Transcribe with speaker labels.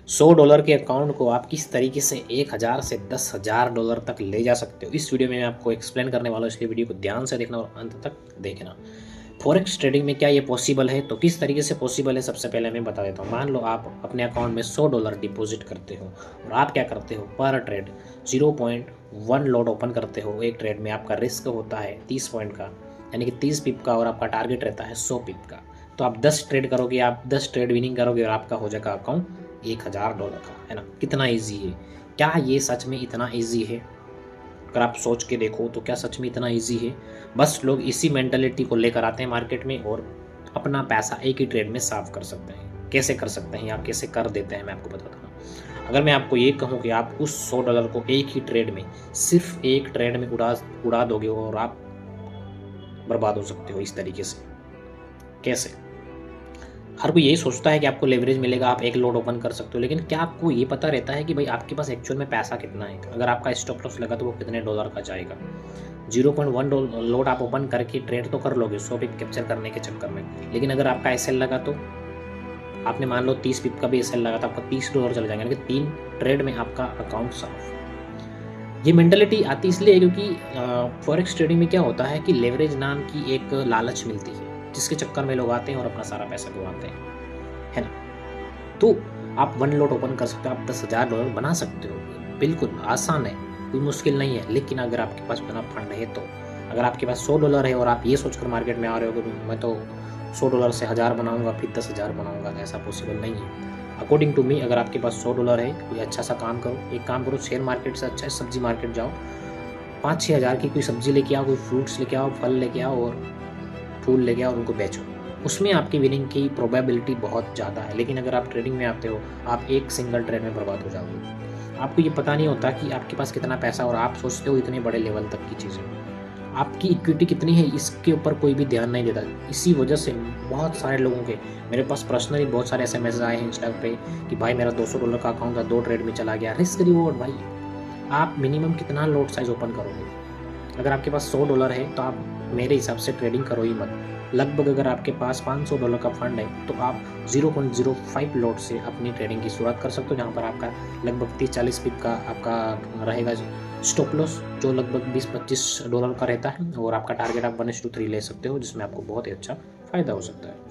Speaker 1: $100 के अकाउंट को आप किस तरीके से 1000 से $10,000 तक ले जा सकते हो, इस वीडियो में मैं आपको एक्सप्लेन करने वाला हूँ। इसलिए वीडियो को ध्यान से देखना और अंत तक देखना। फॉरेक्स ट्रेडिंग में क्या ये पॉसिबल है, तो किस तरीके से पॉसिबल है सबसे पहले मैं बता देता हूँ। मान लो आप अपने अकाउंट में $100 डिपॉजिट करते हो और आप क्या करते हो, पर ट्रेड 0.1 लॉट ओपन करते हो। एक ट्रेड में आपका रिस्क होता है 30 पॉइंट का, यानी कि 30 पिप का, और आपका टारगेट रहता है 100 पिप का। तो आप 10 ट्रेड करोगे, आप 10 ट्रेड विनिंग करोगे और आपका हो जाएगा अकाउंट $1000 का, है ना। कितना ईजी है, क्या ये सच में इतना ईजी है? अगर आप सोच के देखो तो क्या सच में इतना ईजी है? बस लोग इसी मेंटालिटी को लेकर आते हैं मार्केट में और अपना पैसा एक ही ट्रेड में साफ कर सकते हैं। कैसे कर सकते हैं, आप कैसे कर देते हैं, मैं आपको बताता हूँ। अगर मैं आपको ये कहूँ कि आप उस $100 को एक ही ट्रेड में, सिर्फ एक ट्रेड में उड़ा दोगे और आप बर्बाद हो सकते हो इस तरीके से। कैसे? हर कोई यही सोचता है कि आपको लेवरेज मिलेगा, आप एक लॉट ओपन कर सकते हो, लेकिन क्या आपको ये पता रहता है कि भाई आपके पास एक्चुअल में पैसा कितना है? अगर आपका स्टॉप लॉस लगा तो वो कितने डॉलर का जाएगा? 0.1 लॉट आप ओपन करके ट्रेड तो कर लोगे 100 पिप कैप्चर करने के चक्कर में, लेकिन अगर आपका एसएल लगा तो आपने मान लो 30 पिप का भी एसएल लगा तो आपका $30 चले जाएंगे, यानी कि 3 ट्रेड में आपका अकाउंट साफ। ये मेंटलिटी आती इसलिए क्योंकि फॉरेक्स ट्रेडिंग में क्या होता है कि लेवरेज नाम की एक लालच मिलती है, जिसके चक्कर में लोग आते हैं और अपना सारा पैसा गंवाते हैं, है ना। तो आप 1 लॉट ओपन कर सकते हो, आप $10,000 बना सकते हो। बिल्कुल आसान है, कोई मुश्किल नहीं है। लेकिन अगर आपके पास इतना फंड है तो, अगर आपके पास $100 है और आप ये सोचकर मार्केट में आ रहे हो कि मैं तो $100 से 1000 बनाऊंगा फिर 10,000 बनाऊंगा, तो ऐसा पॉसिबल नहीं है। अकॉर्डिंग टू मी, अगर आपके पास $100 है, कोई अच्छा सा काम करो। एक काम करो, शेयर मार्केट से अच्छा है सब्जी मार्केट जाओ, 5-6 हज़ार की कोई सब्जी लेके आओ, कोई फ्रूट्स लेके आओ, फल लेके आओ और फूल लेके आओ और उनको बेचो। उसमें आपकी विनिंग की प्रोबेबिलिटी बहुत ज़्यादा है। लेकिन अगर आप ट्रेडिंग में आते हो, आप एक सिंगल ट्रेड में बर्बाद हो जाओगे। आपको ये पता नहीं होता कि आपके पास कितना पैसा, और आप सोचते हो इतने बड़े लेवल तक की चीज़ें। आपकी इक्विटी कितनी है इसके ऊपर कोई भी ध्यान नहीं देता। इसी वजह से बहुत सारे लोगों के, मेरे पास पर्सनली बहुत सारे ऐसे मैसेज आए हैं इंस्टा पे कि भाई मेरा $200 का अकाउंट था, 2 ट्रेड में चला गया। रिस्क रिवॉर्ड भाई, आप मिनिमम कितना लॉट साइज ओपन करोगे? अगर आपके पास $100 है तो आप मेरे हिसाब से ट्रेडिंग करो ही मत। लगभग अगर आपके पास $500 का फंड है तो आप 0.05 लॉट से अपनी ट्रेडिंग की शुरुआत कर सकते हो, जहाँ पर आपका लगभग 30-40 पिप का आपका रहेगा स्टॉप लॉस, जो लगभग $20-25 का रहता है, और आपका टारगेट आप 1:3 ले सकते हो, जिसमें आपको बहुत ही अच्छा फ़ायदा हो सकता है।